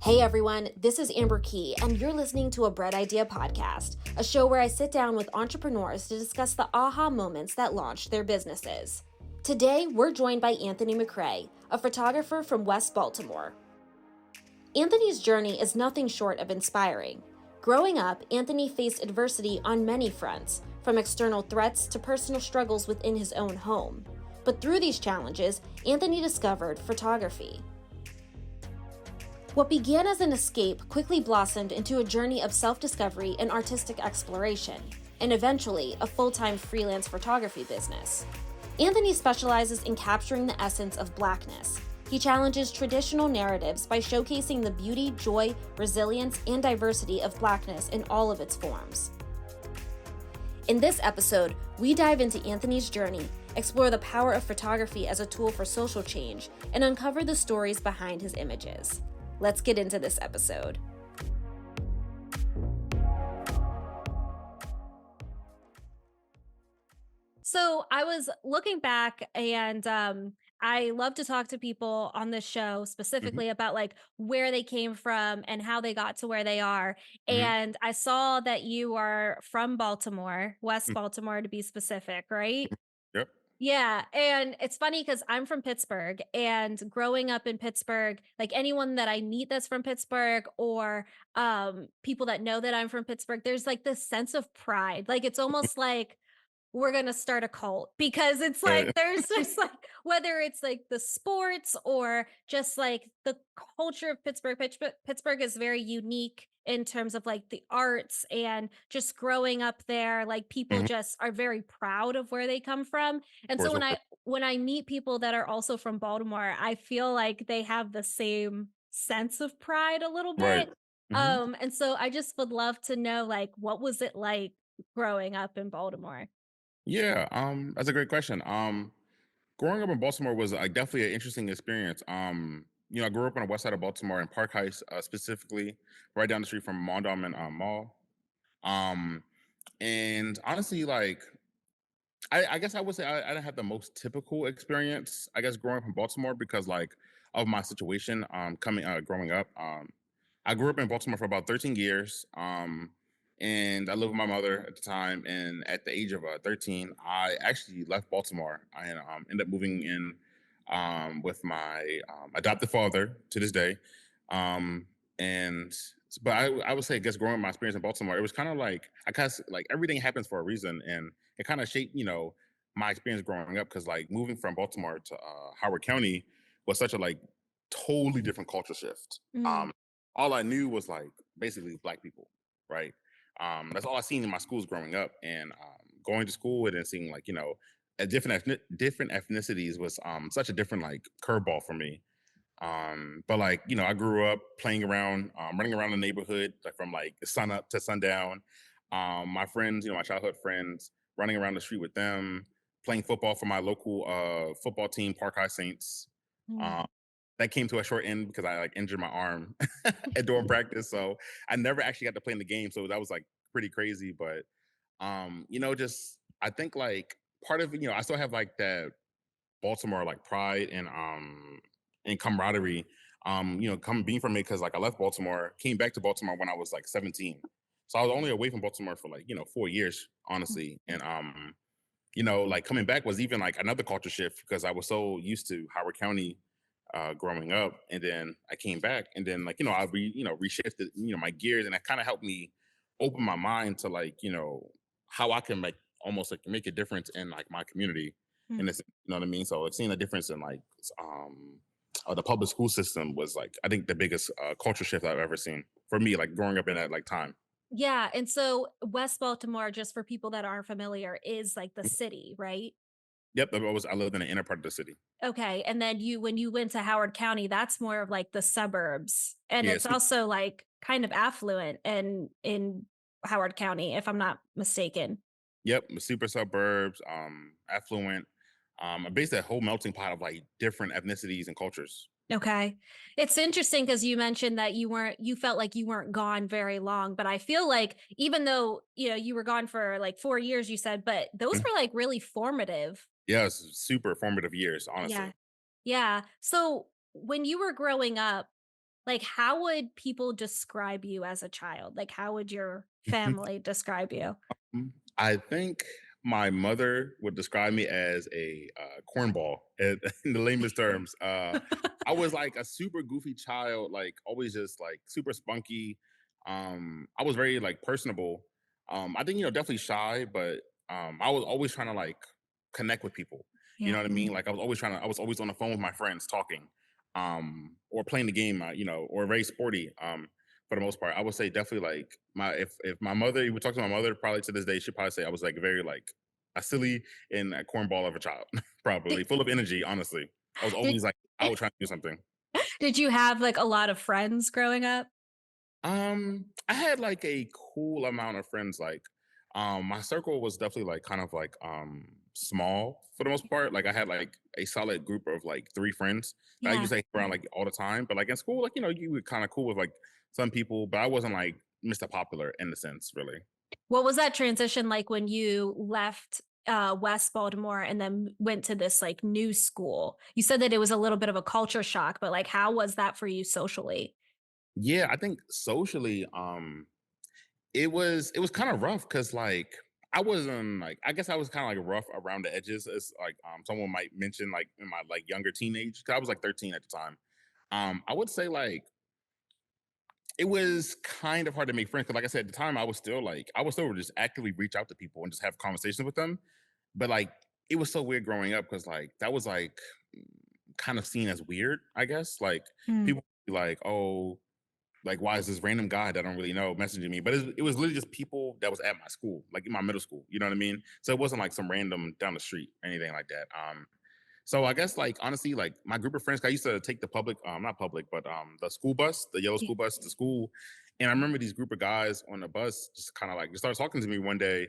Hey everyone, this is Amber Key, and you're listening to a Bread Idea podcast, a show where I sit down with entrepreneurs to discuss the aha moments that launched their businesses. Today, we're joined by Anthony McCray, a photographer from West Baltimore. Anthony's journey is nothing short of inspiring. Growing up, Anthony faced adversity on many fronts, from external threats to personal struggles within his own home. But through these challenges, Anthony discovered photography. What began as an escape quickly blossomed into a journey of self-discovery and artistic exploration, and eventually a full-time freelance photography business. Anthony specializes in capturing the essence of Blackness. He challenges traditional narratives by showcasing the beauty, joy, resilience, and diversity of Blackness in all of its forms. In this episode, we dive into Anthony's journey, explore the power of photography as a tool for social change, and uncover the stories behind his images. Let's get into this episode. So I was looking back and I love to talk to people on this show Mhm, specifically about like where they came from and how they got to where they are. mhm, And I saw that you are from Baltimore, West mm, Baltimore to be specific, right? mhm. Yep. Yeah, and it's funny because 'cause I'm from Pittsburgh, and growing up in Pittsburgh, like, anyone that I meet that's from Pittsburgh or, people that know that I'm from Pittsburgh, there's, like, this sense of pride, like, it's almost like we're gonna start a cult because it's like Right. there's just like whether it's like the sports or just like the culture of Pittsburgh. Pittsburgh is very unique in terms of like the arts and just growing up there. Like people Mhm. just are very proud of where they come from. Of And so course, when of I course. when I meet people that are also from Baltimore, I feel like they have the same sense of pride a little Right. bit. Mhm. And so I just would love to know like what was it like growing up in Baltimore? Yeah, that's a great question. Growing up in Baltimore was, definitely an interesting experience. I grew up on the west side of Baltimore in Park Heights, specifically right down the street from Mondawmin, Mall. Um, and honestly, I guess I would say I didn't have the most typical experience, I guess, growing up in Baltimore because, of my situation, growing up. I grew up in Baltimore for about 13 years, and I lived with my mother at the time. And at the age of 13, I actually left Baltimore and ended up moving in with my adopted father to this day. Um, but I would say, I guess, growing up, my experience in Baltimore, it was kind of like I kind of like everything happens for a reason, and it kind of shaped, my experience growing up because like moving from Baltimore to Howard County was such a totally different culture shift. Mm. All I knew was basically black people, right? That's all I seen in my schools growing up, and going to school and then seeing different ethnicities was such a different curveball for me. But I grew up playing around, running around the neighborhood from sun up to sundown. My friends, my childhood friends, running around the street with them, playing football for my local football team, Park High Saints. Mm. Um, that came to a short end because I injured my arm during practice, so I never actually got to play in the game. So that was pretty crazy. But just I think part of it, I still have that Baltimore pride and camaraderie. Come being from it because I left Baltimore, came back to Baltimore when I was 17. So I was only away from Baltimore for 4 years, honestly. And coming back was even another culture shift because I was so used to Howard County growing up, and then I came back, and then reshifted my gears, and that kind of helped me open my mind to how I can almost make a difference in my community, in Mm. this, you know what I mean. So seeing a difference in the public school system was I think the biggest culture shift I've ever seen for me, growing up in that time. Yeah, and so West Baltimore, just for people that aren't familiar, is like the city, right? Yep, I lived in the inner part of the city. Okay, and then when you went to Howard County, that's more of like the suburbs, and Yeah, it's also like kind of affluent in Howard County, if I'm not mistaken. yep, super suburbs, affluent, basically a whole melting pot of different ethnicities and cultures. Okay. It's interesting because you mentioned that you felt like you weren't gone very long, but I feel like even though, you were gone for like 4 years, you said, but those Mhm. were like really formative. Yeah, it's super formative years, honestly. Yeah. Yeah. So when you were growing up, Like, how would people describe you as a child? Like, how would your family describe you? I think my mother would describe me as a cornball in the lamest terms. I was like a super goofy child, like always just like super spunky. I was very like personable. I think definitely shy, but I was always trying to like connect with people. You know Yeah. what I mean? Like I was always on the phone with my friends talking, or playing the game, or very sporty. For the most part, I would say definitely like if my mother, you would talk to my mother, probably to this day, she'd probably say I was like very like a silly and a cornball of a child, probably Did full of energy. Honestly, I was did always like I was trying to do something. did you have, like, a lot of friends growing up? I had like a cool amount of friends. Like, my circle was definitely like kind of like small for the most part. Like, I had like a solid group of like three friends that I used Yeah. to hang around like all the time. But like in school, like you were kind of cool with like some people, but I wasn't like Mr. Popular in the sense, really. What was that transition like when you left, West Baltimore and then went to this, like, new school? You said that it was a little bit of a culture shock, but, like, how was that for you socially? Yeah, I think socially, it was kind of rough because like I wasn't like I guess I was kind of like rough around the edges, as like someone might mention like in my like younger teenage. 'Cause I was like 13 at the time. I would say like it was kind of hard to make friends because, like I said, at the time I was still just actively reach out to people and just have conversations with them. But like it was so weird growing up because like that was like kind of seen as weird, I guess. Like Mm. people would be like, oh, like, why is this random guy that I don't really know messaging me? But it was literally just people that was at my school, like in my middle school. You know what I mean? So it wasn't like some random down the street or anything like that. So I guess like honestly, like my group of friends, 'cause I used to take the public, not public, but the school bus, the yellow school bus to school. And I remember these group of guys on the bus just kind of like just started talking to me one day,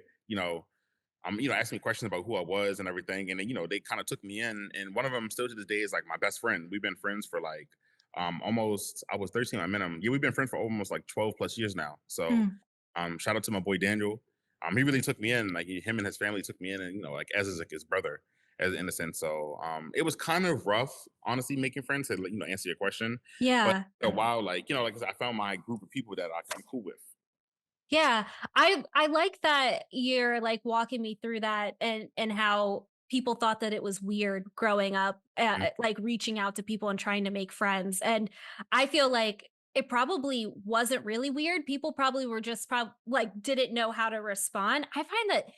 asking me questions about who I was and everything. And then, they kind of took me in. And one of them still to this day is like my best friend. We've been friends for like almost I was 13, I met him. Yeah, we've been friends for almost like 12 plus years now. So Mm. shout out to my boy Daniel. He really took me in, like him and his family took me in, and like as like his brother, as in a sense. So it was kind of rough, honestly, making friends to answer your question. But Yeah. a while, like I said, I found my group of people that I'm cool with. Yeah, I like that you're, like, walking me through that and how people thought that it was weird growing up, Mhm. like, reaching out to people and trying to make friends, and I feel like it probably wasn't really weird. People probably were just like, didn't know how to respond. I find that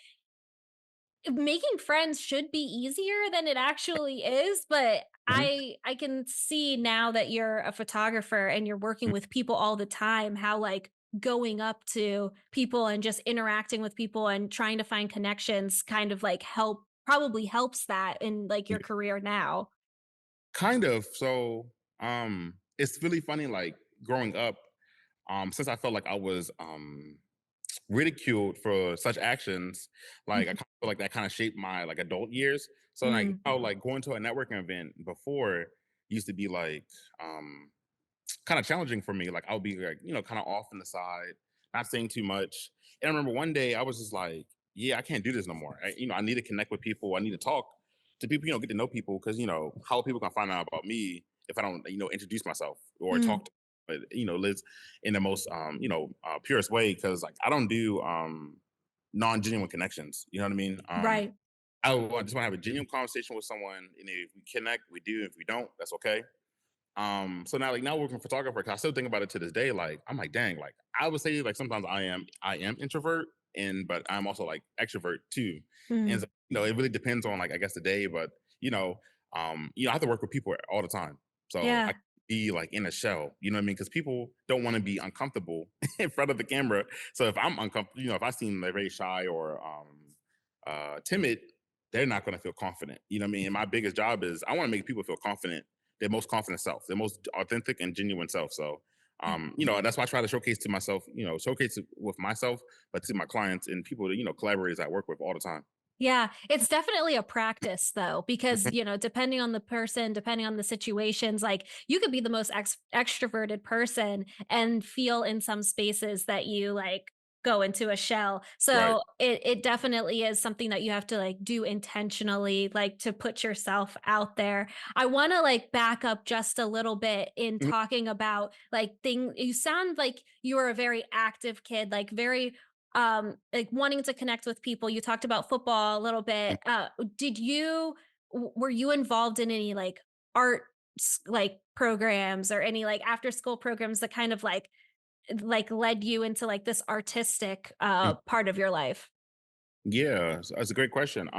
making friends should be easier than it actually is, but Mhm. I can see now that you're a photographer and you're working with people all the time, how, like, going up to people and just interacting with people and trying to find connections kind of, like, probably helps that in, like, your career now. Kind of. So, it's really funny, like growing up, since I felt like I was ridiculed for such actions, like I kind of feel like that kind of shaped my like adult years. So like Mm, how like going to a networking event before used to be like um kind of challenging for me. Like I would be like, kind of off in the side, not saying too much. And I remember one day I was just like, yeah, I can't do this no more. I need to connect with people. I need to talk to people, get to know people because, how are people gonna find out about me if I don't, introduce myself or talk mm, to, live in the most, purest way. Cause like I don't do non-genuine connections. You know what I mean? right. Just want to have a genuine conversation with someone. And if we connect, we do. If we don't, that's okay. So now like now working photographer, 'cause I still think about it to this day. Like I'm like, dang, like I would say like sometimes I am introvert but I'm also like extrovert too. And so, Mm, it really depends on like I guess the day, but I have to work with people all the time. So I yeah. can't be like in a shell, you know what I mean? Because people don't want to be uncomfortable in front of the camera. So if I'm uncomfortable, if I seem like very shy or timid, they're not gonna feel confident. You know what I mean? And my biggest job is I want to make people feel confident, their most confident self, their most authentic and genuine self. So, that's why I try to showcase to myself, showcase it with myself, but to my clients and people that, collaborators I work with all the time. Yeah, it's definitely a practice though, because, depending on the person, depending on the situations, like you could be the most extroverted person and feel in some spaces that you like go into a shell. Right. So it definitely is something that you have to like do intentionally, like to put yourself out there. I want to like back up just a little bit in Mhm. talking about like thing you sound like you were a very active kid, like very like wanting to connect with people. You talked about football a little bit. Did you were you involved in any like art like programs or any like after school programs that kind of like led you into like this artistic part of your life? Yeah, that's a great question.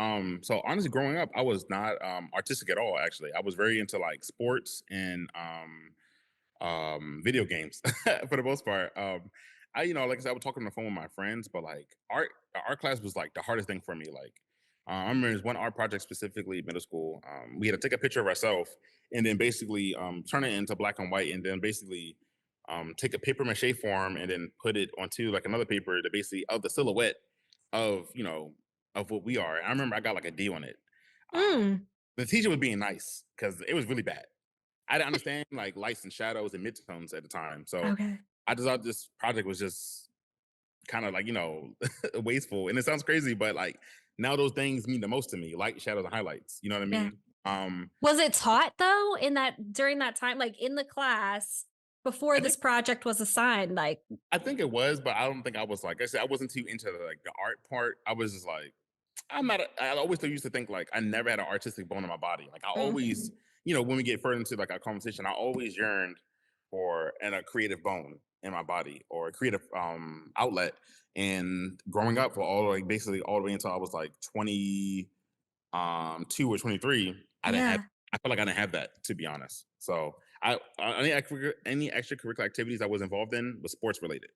So honestly, growing up, I was not artistic at all. Actually, I was very into like sports and video games for the most part. I like I said, I was talking on the phone with my friends, but like art class was like the hardest thing for me. Like I remember there's one art project specifically middle school. We had to take a picture of ourselves and then basically turn it into black and white, and then basically take a paper mache form and then put it onto like another paper to basically of the silhouette of of what we are. And I remember I got like a D on it. um Mm, the teacher was being nice because it was really bad. I didn't understand like lights and shadows and midtones at the time. So okay. I just thought this project was just kind of like, wasteful. And it sounds crazy, but like now those things mean the most to me, light, shadows, and highlights. You know what I Yeah. mean? Was it taught though in that during that time, like in the class before I think this project was assigned? Like, I think it was, but I don't think I was like I said, I wasn't too into like the art part. I was just like, I always used to think like I never had an artistic bone in my body. Like I always, mhm. when we get further into like our conversation, I always yearned for a creative bone in my body or a creative outlet. And growing up for all like basically all the way until I was like 2 or 23, I didn't have Yeah. I felt like I didn't have that, to be honest. So any extracurricular activities I was involved in was sports related.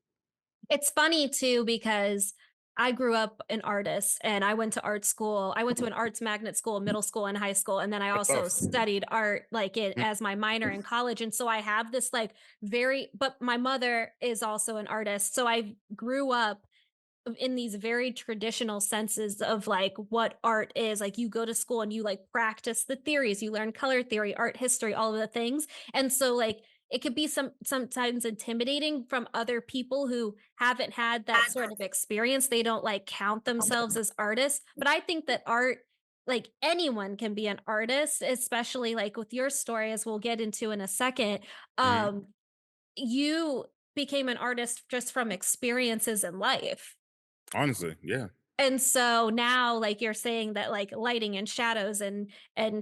It's funny too because I grew up an artist and I went to art school. I went to an arts magnet school, middle school and high school. And then I Good also stuff. studied art like it Mm, as my minor in college. And so I have this like but my mother is also an artist. So I grew up in these very traditional senses of like what art is. Like you go to school and you like practice the theories, you learn color theory, art history, all of the things. And so like it could be sometimes intimidating from other people who haven't had that sort of experience. They don't like count themselves as artists, but I think that art, like anyone can be an artist, especially like with your story as we'll get into in a second. mhm. um you became an artist just from experiences in life. Honestly, yeah. And so now, like you're saying that like lighting and shadows and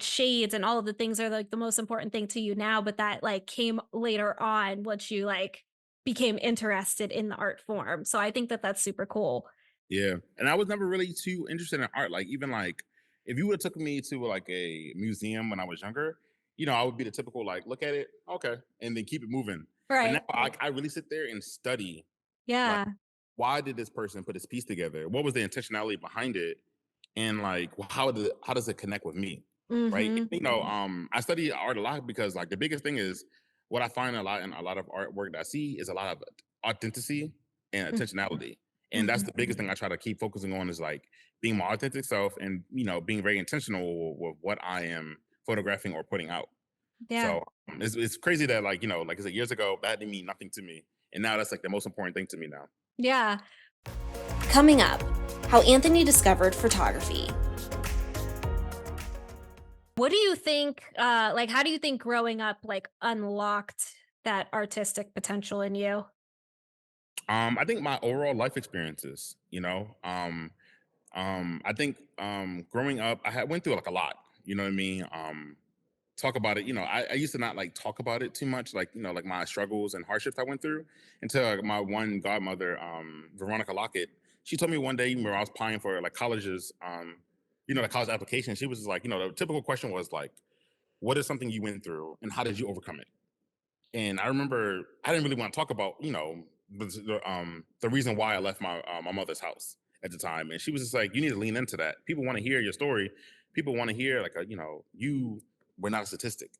shades and all of the things are like the most important thing to you now, but that like came later on once you like became interested in the art form. So I think that that's super cool. Yeah, and I was never really too interested in art. Like even like if you would have took me to like a museum when I was younger, I would be the typical like look at it, okay, and then keep it moving. But now Right. I really sit there and study like Yeah. why did this person put this piece together? What was the intentionality behind it? And like how does it connect with me? Right? Mhm. I study art a lot because like the biggest thing is what I find a lot in a lot of artwork that I see is a lot of authenticity and Mm, intentionality. And that's mhm. the biggest thing I try to keep focusing on is like being my authentic self and being very intentional with what I am photographing or putting out. Yeah. So it's crazy that like I said years ago that didn't mean nothing to me, and now that's like the most important thing to me now. Yeah. Coming up, how Anthony discovered photography. What do you think like how do you think growing up like unlocked that artistic potential in you? I think my overall life experiences, I think growing up, I had went through like a lot. You know what I mean? Talk about it. I used to not like talk about it too much, like like my struggles and hardships I went through, until my one godmother, Veronica Lockett. She told me one day when I was applying for like colleges, the college application. She was just like, the typical question was like, "What is something you went through, and how did you overcome it?" And I remember I didn't really want to talk about, the reason why I left my mother's house at the time. And she was just like, you need to lean into that. People want to hear your story. People want to hear like you were not a statistic,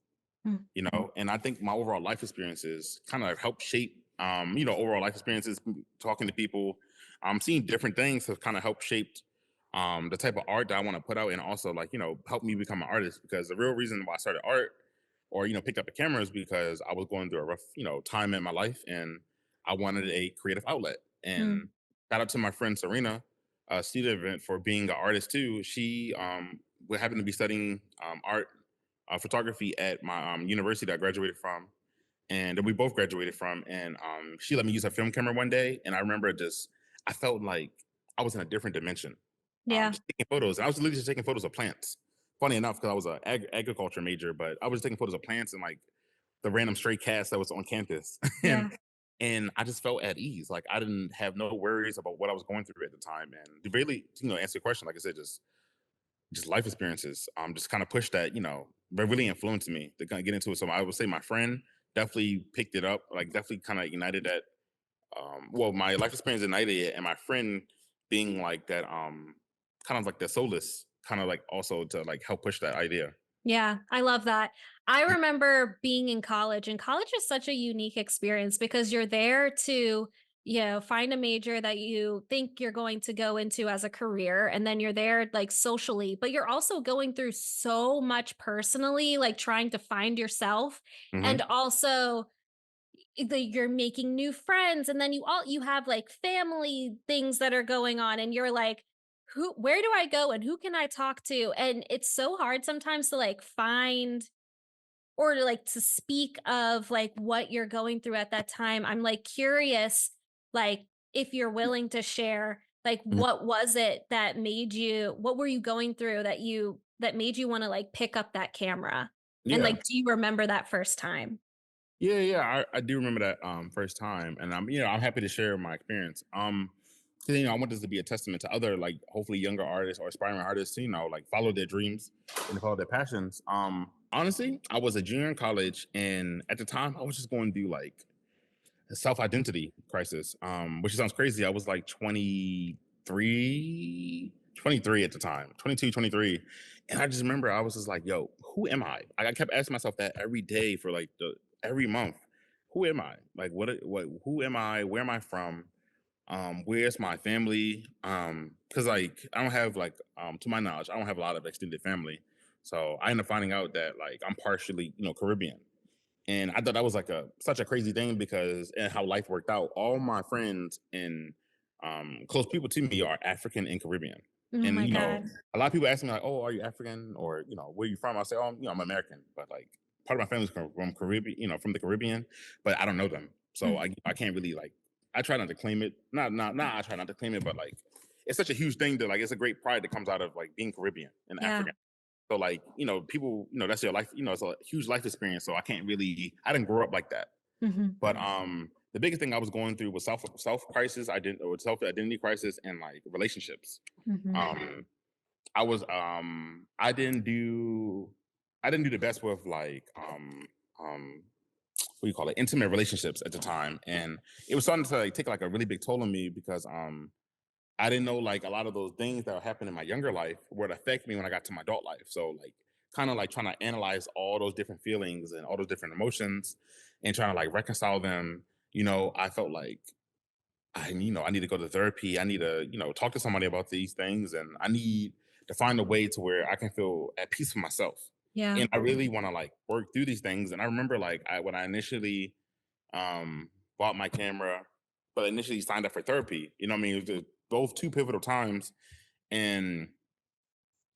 Mm. and I think my overall life experiences kind of helped shape overall life experiences, talking to people, seeing different things have kind of helped shaped the type of art that I want to put out, and also like help me become an artist, because the real reason why I started art or picked up the camera is because I was going through a rough time in my life, and I wanted a creative outlet. Mm. And shout out to my friend Serena, student event for being an artist too. She would happen to be studying art photography at my university that I graduated from, and that we both graduated from. And she let me use her film camera one day, and I remember just I felt like I was in a different dimension. Yeah. Just taking photos. I was literally just taking photos of plants. Funny enough, because I was an agriculture major, but I was taking photos of plants and like the random stray cats that was on campus, Yeah. and I just felt at ease. Like I didn't have no worries about what I was going through at the time. And to really, answer your question, like I said, just life experiences, just kind of pushed that, but really influenced me to kind of get into it. So I would say my friend definitely picked it up, like definitely kind of united that. Well, my life experience ignited it, and my friend being like that, kind of like the solace, kind of like also to like help push that idea. Yeah, I love that. I remember being in college, and college is such a unique experience because you're there to, find a major that you think you're going to go into as a career. And then you're there like socially, but you're also going through so much personally, like trying to find yourself. And Hmm. also, you're making new friends, and then you have like family things that are going on, and you're like, where do I go and who can I talk to? And it's so hard sometimes to like find, or to like to speak of like what you're going through at that time. I'm like curious, like, if you're willing to share, like, what was it that made you, what were you going through that made you want to like pick up that camera? And Yeah. like, do you remember that first time? Yeah, yeah, I do remember that first time, and I'm happy to share my experience. 'Cause, I want this to be a testament to other like hopefully younger artists or aspiring artists, to, like follow their dreams and follow their passions. Honestly, I was a junior in college, and at the time, I was just going through like a self-identity crisis, which sounds crazy. I was like 23 at the time, 22, 23. And I just remember I was just like, yo, who am I? Like, I kept asking myself that every day for like every month. Who am I? Like, who am I? Where am I from? Where's my family? Because like I don't have like, to my knowledge, I don't have a lot of extended family. So I ended up finding out that like I'm partially, Caribbean. And I thought that was like a such a crazy thing because and how life worked out. All my friends and close people to me are African and Caribbean. Oh And my God. a lot of people ask me like, "Oh, are you African?" or "Where you from?" I say, "Oh, I'm American," but like part of my family's from Caribbean, from the Caribbean, but I don't know them, so Mm. I can't really like. I try not to claim it. Not. I try not to claim it, but like it's such a huge thing that like it's a great pride that comes out of like being Caribbean and Yeah. African. So like, people, that's your life, it's a huge life experience. So I didn't grow up like that. Mhm. But the biggest thing I was going through was self crisis, self identity crisis and like relationships. Mhm. Um I was I didn't do the best with like um what do you call it, intimate relationships at the time. And it was starting to like take like a really big toll on me because I didn't know like a lot of those things that happened in my younger life would affect me when I got to my adult life. So like kind of like trying to analyze all those different feelings and all those different emotions and trying to like reconcile them. I felt like I need to go to therapy. I need to, talk to somebody about these things and I need to find a way to where I can feel at peace with myself. Yeah. And I really want to like work through these things. And I remember like when I initially bought my camera, but initially signed up for therapy. You know what I mean? It was both two pivotal times, and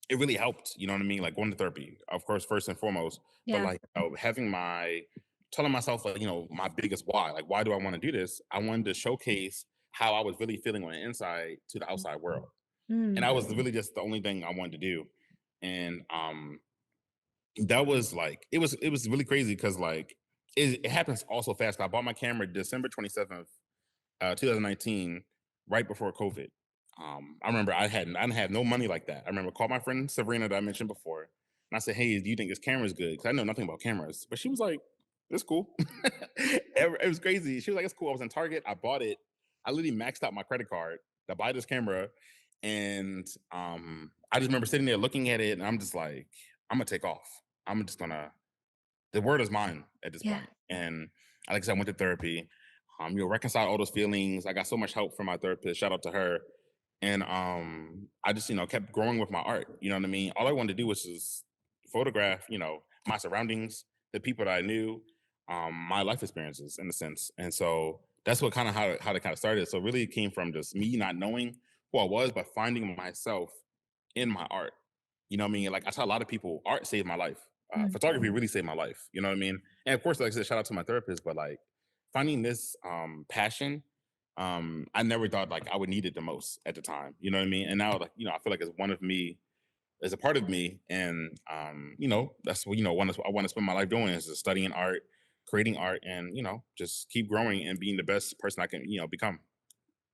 it really helped. You know what I mean? Like going to therapy, of course, first and foremost, but Yeah. like having telling myself like my biggest why. Like, why do I want to do this? I wanted to showcase how I was really feeling on the inside to the outside world, and Mm. that was really just the only thing I wanted to do. And that was like it was really crazy because like it happens also fast. I bought my camera December 27th, 2019, right before COVID. I remember I didn't have no money like that. I remember called my friend Sabrina that I mentioned before, and I said, "Hey, do you think this camera is good?" Because I know nothing about cameras, but she was like, "It's cool." It was crazy. She was like, "It's cool." I was in Target. I bought it. I literally maxed out my credit card to buy this camera, and I just remember sitting there looking at it, and I'm just like, "I'm gonna take off. I'm just gonna the word is mine at this Yeah. point." And like I said, I went to therapy. Reconcile all those feelings. I got so much help from my therapist. Shout out to her. And I just, kept growing with my art. You know what I mean? All I wanted to do was just photograph, my surroundings, the people that I knew, my life experiences in a sense. And so that's what kind of how it kind of started. So really, it came from just me not knowing who I was, but finding myself in my art. You know what I mean? Like I tell a lot of people, art saved my life. Mm. Photography really saved my life. You know what I mean? And of course, like I said, shout out to my therapist. But like finding this passion, I never thought like I would need it the most at the time. You know what I mean? And now, like I feel like it's one of me, as a part of me, and that's what I want to spend my life doing is just studying art, creating art, and just keep growing and being the best person I can become.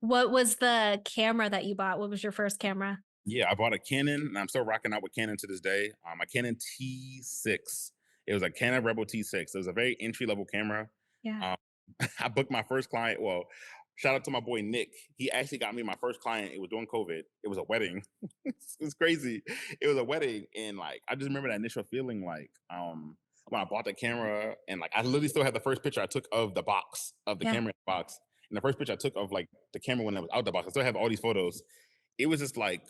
What was the camera that you bought? What was your first camera? Yeah, I bought a Canon, and I'm still rocking out with Canon to this day. A Canon T6. It was a Canon Rebel T6. It was a very entry level camera. Yeah. Um, I booked my first client. Well, shout out to my boy Nick. He actually got me my first client. It was during COVID. It was a wedding. It's crazy. It was a wedding, and like I just remember that initial feeling, like when I bought the camera, and like I literally still had the first picture I took of the box of the Yeah. camera box, and the first picture I took of like the camera when it was out the box. I still have all these photos. It was just like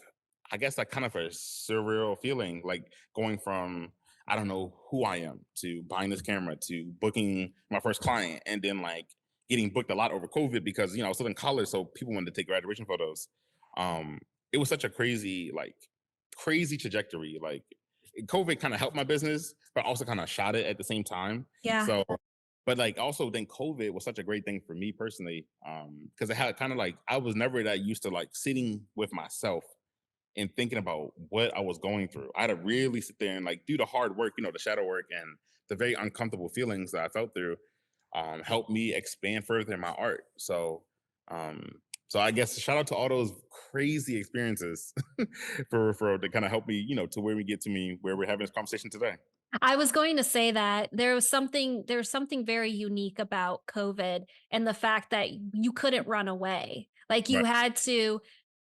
I guess like kind of a surreal feeling, like going from I don't know who I am to buying this camera to booking my first client, and then like getting booked a lot over COVID because I was still in college, so people wanted to take graduation photos. Um, it was such a crazy trajectory. Like COVID kind of helped my business, but also kind of shot it at the same time. Yeah. So, but like also then COVID was such a great thing for me personally, because it had kind of like I was never that used to like sitting with myself and thinking about what I was going through. I had to really sit there and like do the hard work, the shadow work and the very uncomfortable feelings that I felt through, helped me expand further in my art. Um, so I guess shout out to all those crazy experiences for to kind of help me, to where we get to me where we're having this conversation today. I was going to say that there was something very unique about COVID and the fact that you couldn't run away. Like you Right. had to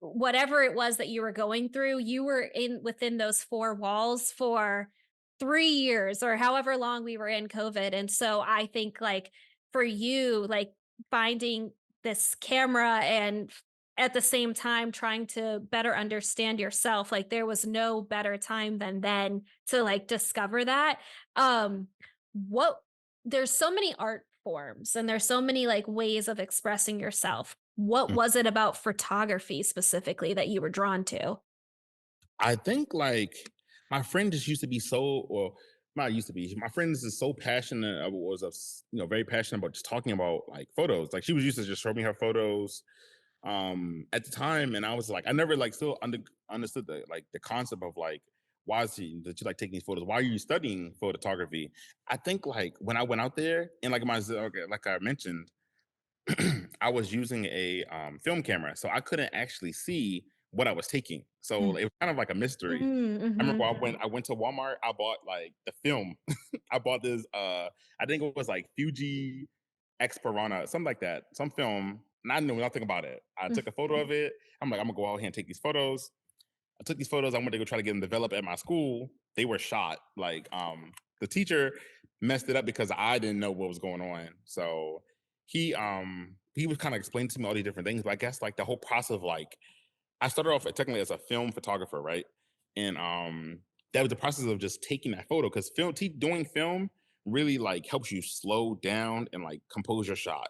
whatever it was that you were going through, you were in within those four walls for 3 years or however long we were in COVID. And so I think like for you, like finding this camera and at the same time trying to better understand yourself, like there was no better time than then to like discover that. Um, what there's so many art forms and there's so many like ways of expressing yourself. What was it about photography specifically that you were drawn to? I think like my friend just used to be so, or not used to be. My friend is just so passionate. Very passionate about just talking about like photos. Like she was used to just show me her photos at the time, and I was like, I never like still understood the concept of like why is she that you like taking these photos? Why are you studying photography? I think like when I went out there and like like I mentioned, I was using a film camera, so I couldn't actually see what I was taking. So Mm. it was kind of like a mystery. Mm, I remember mhm. I went to Walmart. I bought like the film. I bought this. I think it was like Fuji X Piranha, something like that. Some film. And I knew nothing about it. I Mm. took a photo of it. I'm like, I'm gonna go out here and take these photos. I took these photos. I went to go try to get them developed at my school. They were shot. Like the teacher messed it up because I didn't know what was going on. So he was kind of explaining to me all these different things. But I guess like the whole process of like I started off technically as a film photographer, right? And that was the process of just taking that photo because doing film really like helps you slow down and like compose your shot.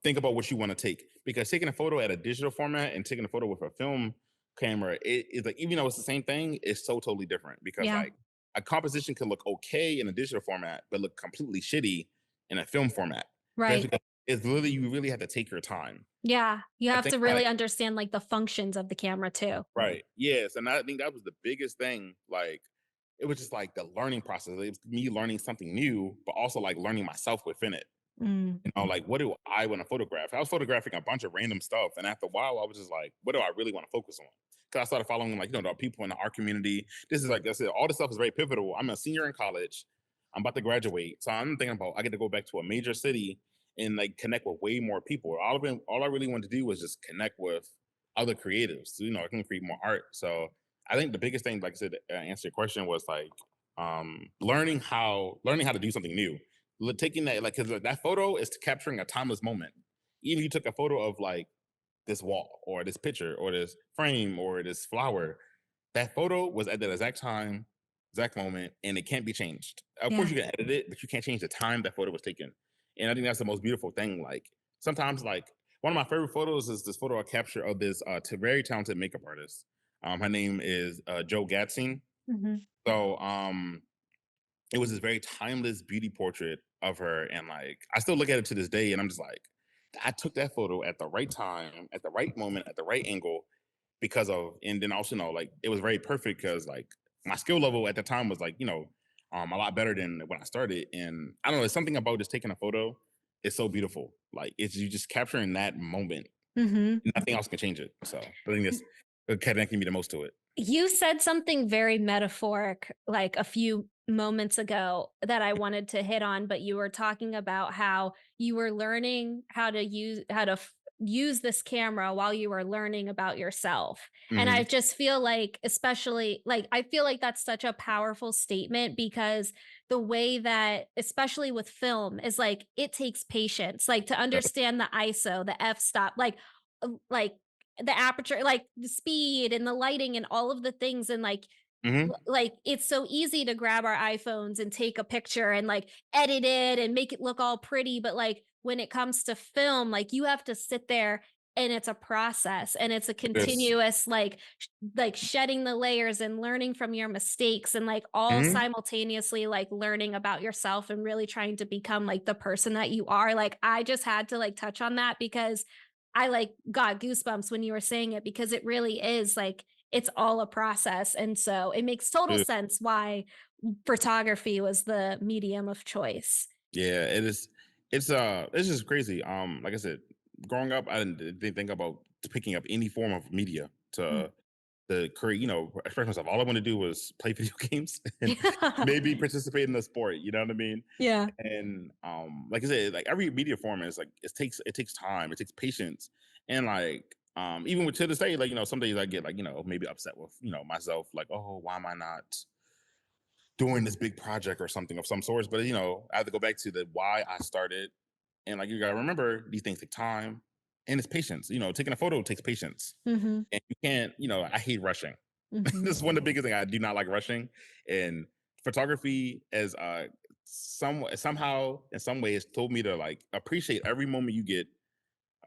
Think about what you want to take because taking a photo at a digital format and taking a photo with a film camera, it is like even though it's the same thing, it's so totally different because Yeah, like a composition could look okay in a digital format, but look completely shitty in a film format. That's right. because it's literally you really have to take your time. Yeah, you I have think to like really understand like the functions of the camera too. right, yes, and I think that was the biggest thing. Like it was just like the learning process. It was me learning something new, but also like learning myself within it. Mm, Like, what do I want to photograph? I was photographing a bunch of random stuff. And after a while, I was just like, what do I really want to focus on? Because I started following, like, the people in the art community. This is like I said, all this stuff is very pivotal. I'm a senior in college. I'm about to graduate. So I'm thinking about I get to go back to a major city and like connect with way more people. All I really wanted to do was just connect with other creatives. So, I can create more art. So I think the biggest thing, like I said, to answer your question was like learning how to do something new, taking that like because that photo is capturing a timeless moment. Even if you took a photo of like this wall or this picture or this frame or this flower, that photo was at that exact time, exact moment, and it can't be changed. Of course, yeah. you can edit it, but you can't change the time that photo was taken. And I think that's the most beautiful thing. Like sometimes like one of my favorite photos is this photo I capture of this very talented makeup artist. Her name is Joe Gatzine. Mhm. So it was this very timeless beauty portrait of her, and like I still look at it to this day, and I'm just like, I took that photo at the right time, at the right moment, at the right angle, because of, and then also know like it was very perfect because like my skill level at the time was like a lot better than when I started, and I don't know, it's something about just taking a photo. It's so beautiful, like it's you just capturing that moment. Mhm. Nothing else can change it. So I think that's connecting me the most to it. You said something very metaphoric like a few moments ago that I wanted to hit on, but you were talking about how you were learning how to use this camera while you were learning about yourself. And I Hmm. just feel like, especially like I feel like that's such a powerful statement because the way that, especially with film, is like it takes patience, like to understand the ISO, the f stop, like the aperture, like the speed and the lighting and all of the things, and Hmm. like it's so easy to grab our iPhones and take a picture and like edit it and make it look all pretty, but like when it comes to film, like you have to sit there and it's a process and it's a Yes. continuous like shedding the layers and learning from your mistakes and like all Hmm. simultaneously like learning about yourself and really trying to become like the person that you are. Like I just had to like touch on that because I like got goosebumps when you were saying it because it really is like it's all a process. And so it makes total sense why photography was the medium of choice. Yeah, it is. It's just crazy. Like I said, growing up, I didn't think about picking up any form of media Mm. to create, express myself. All I want to do was play video games and Yeah. maybe participate in a sport. You know what I mean? Yeah. And like I said, like every media form is like it takes time, it takes patience, and like even with to this day, like some days I get like maybe upset with myself, like oh why am I not doing this big project or something of some sorts. But I have to go back to the why I started, and like you gotta remember these things take time and it's patience. Taking a photo takes patience, Mhm. and you can't. I hate rushing. Mhm. This is one of the biggest things I do not like rushing, and photography as somehow in some ways told me to like appreciate every moment you get,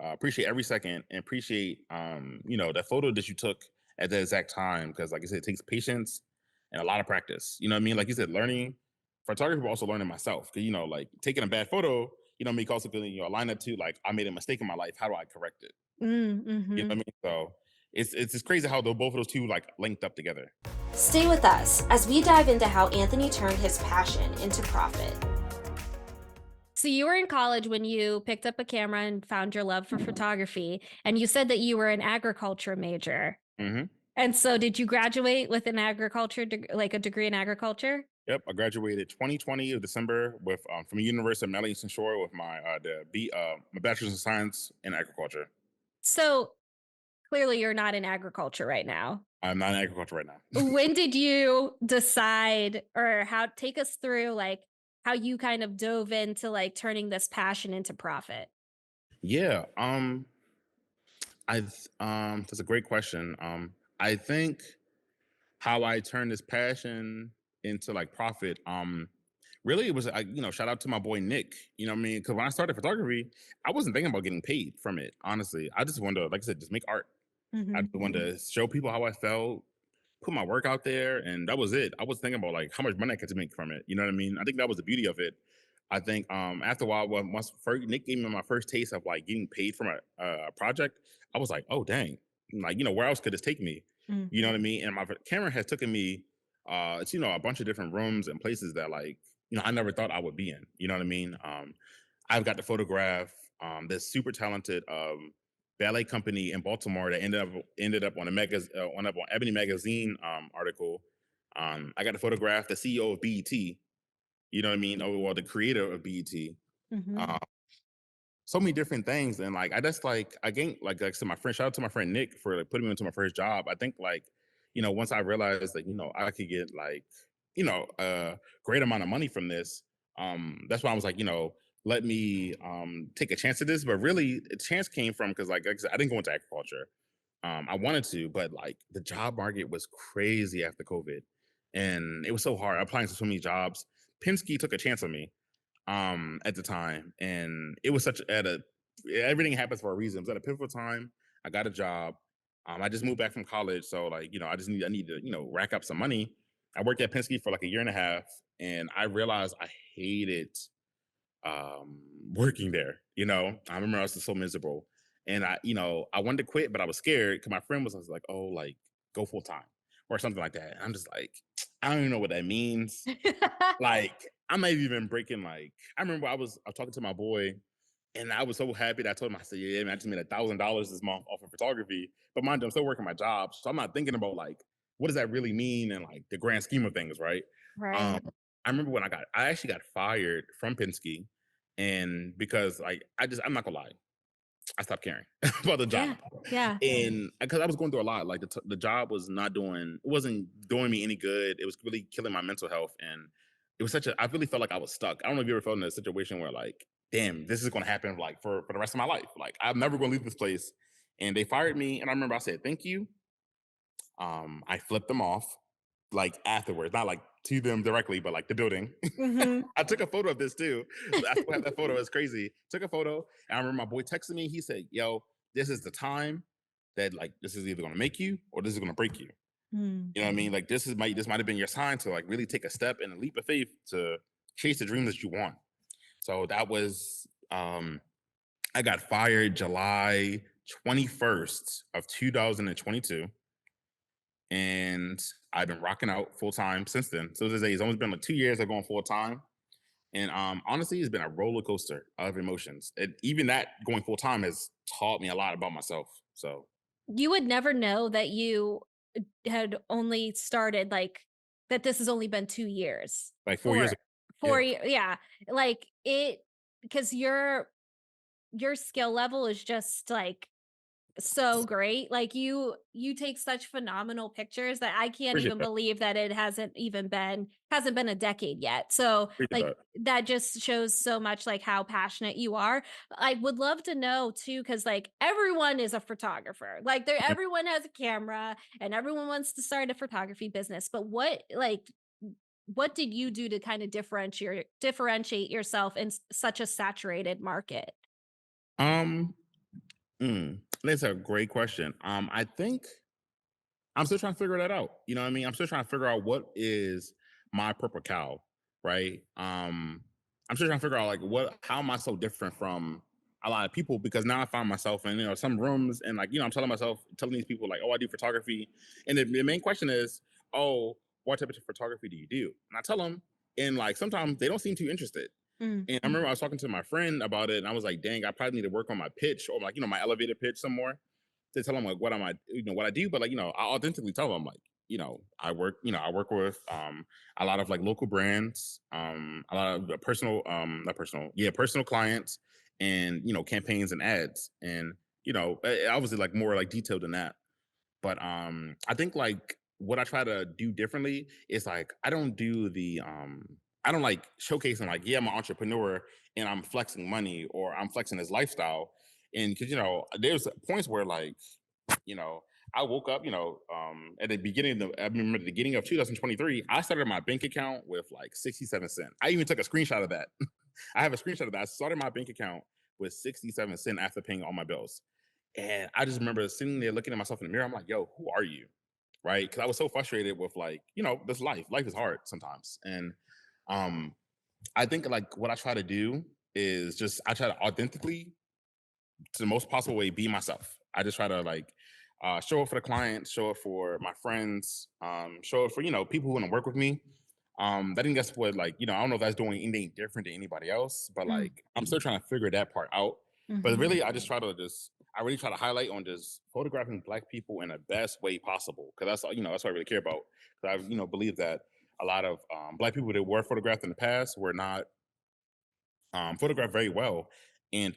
appreciate every second, and appreciate that photo that you took at the exact time, because like I said, it takes patience and a lot of practice. You know what I mean? Like you said, learning photography, but also learning myself, because like taking a bad photo, me also feeling line up to like I made a mistake in my life, how do I correct it? Mm, You know mhm. what I mean? So it's just crazy how both of those two like linked up together. Stay with us as we dive into how Anthony turned his passion into profit. So you were in college when you picked up a camera and found your love for photography, and you said that you were an agriculture major. Hmm. And so did you graduate with an like a degree in agriculture? Yep, I graduated 2020 of December with from the University of Maryland Eastern Shore with my bachelor's in science in agriculture. So clearly you're not in agriculture right now. I'm not in agriculture right now. When did you decide, or how, take us through like how you kind of dove into like turning this passion into profit? Yeah, that's a great question. I think how I turned this passion into like profit. Really, it was shout out to my boy Nick. You know what I mean? Because when I started photography, I wasn't thinking about getting paid from it. Honestly, I just wanted to, like I said, just make art. I Mhm. just wanted to show people how I felt, put my work out there, and that was it. I was thinking about like how much money I could make from it. You know what I mean? I think that was the beauty of it. I think after a while, once first, Nick gave me my first taste of like getting paid from a project, I was like, oh dang, like where else could this take me? Mm. You know what I mean? And my camera has taken me, it's a bunch of different rooms and places that like I never thought I would be in. You know what I mean? I've got to photograph this super talented ballet company in Baltimore that ended up on a on Ebony magazine article. I got to photograph the CEO of BET. You know what I mean? Oh, well, the creator of BET. Mhm. Uh, so many different things, and like I just like I gained like I said, my friend. Shout out to my friend Nick for like putting me into my first job. I think like once I realized that I could get like a great amount of money from this. That's why I was like let me take a chance at this. But really, the chance came from because like I said, I didn't go into agriculture. I wanted to, but like the job market was crazy after COVID, and it was so hard applying to so many jobs. Penske took a chance on me at the time, and it was such at a everything happens for a reason. It was at a pivotal time. I got a job. I just moved back from college, so like I need to rack up some money. I worked at Penske for like a year and a half, and I realized I hated working there. I remember I was just so miserable, and I wanted to quit, but I was scared because my friend was like, "Oh, like go full time or something like that." And I'm just like, I don't even know what that means. Like, I might even breaking like I remember I was talking to my boy, and I was so happy that I told him, I said, "Yeah, man, I just made $1,000 this month off of photography." But mind you, I'm still working my job, so I'm not thinking about like what does that really mean in like the grand scheme of things, right? Um, Right. I remember I actually got fired from Penske, and because like I'm not gonna lie, I stopped caring about the Yeah. job. Yeah. And because I was going through a lot, like the job it wasn't doing me any good. It was really killing my mental health. And it was I really felt like I was stuck. I don't know if you ever felt in a situation where like, damn, this is going to happen like for the rest of my life. Like I'm never going to leave this place. And they fired me. And I remember I said, thank you. I flipped them off like afterwards, not like to them directly, but like the building. Hmm. I took a photo of this too. I still have that photo. It's crazy. Took a photo. And I remember my boy texted me. He said, "Yo, this is the time that like this is either going to make you or this is going to break you." Mm. You know what I mean? Like this might have been your sign to like really take a step and a leap of faith to chase the dream that you want. So that was I got fired July 21st of 2022, and I've been rocking out full time since then. So this day it's almost been like 2 years of going full time. And honestly, it's been a roller coaster of emotions. And even that going full time has taught me a lot about myself. So You would never know that you had only started that this has only been 2 years. like 4 years For ago, yeah, 4 year, yeah. Like it, because your skill level is just so great. Like you take such phenomenal pictures that I can't appreciate even that. believe that it hasn't been a decade yet. So Appreciate like that. that just shows so much like how passionate you are. I would love to know too, because like everyone is a photographer. Like Mhm. everyone has a camera and everyone wants to start a photography business. But what did you do to kind of differentiate yourself in such a saturated market? Um, that's a great question. I think I'm still trying to figure that out. You know what I mean? I'm still trying to figure out what is my purple cow, right? I'm still trying to figure out like how am I so different from a lot of people, because now I find myself in some rooms and like I'm telling these people like, oh, I do photography, and the main question is, oh, what type of photography do you do? And I tell them, and like sometimes they don't seem too interested. Mm. And I remember I was talking to my friend about it, and I was like, dang, I probably need to work on my pitch or like my elevator pitch some more to tell them like what am I, what I do. But like I authentically tell them like I work with a lot of like local brands, a lot of personal not personal yeah personal clients, and campaigns and ads, and obviously like more like detailed than that. But I think like what I try to do differently is like I don't like showcasing like, yeah, I'm an entrepreneur and I'm flexing money or I'm flexing this lifestyle. And because there's points where like you know, I woke up, at the beginning of I remember the beginning of 2023, I started my bank account with like 67 cents. I even took a screenshot of that. I have a screenshot of that. I started my bank account with 67 cents after paying all my bills. And I just remember sitting there looking at myself in the mirror. I'm like, yo, who are you? Right. Cause I was so frustrated with like, this life. Life is hard sometimes. And um, I think like what I try to do is just I try to authentically, to the most possible way, be myself. I just try to like show up for the clients, show up for my friends, show up for people who want to work with me. I think that's what like I don't know if that's doing anything different than anybody else, but Mm. like I'm still trying to figure that part out. But Mhm. really, I really try to highlight on just photographing Black people in the best way possible, because that's what I really care about. Because I believe that a lot of Black people that were photographed in the past were not photographed very well, and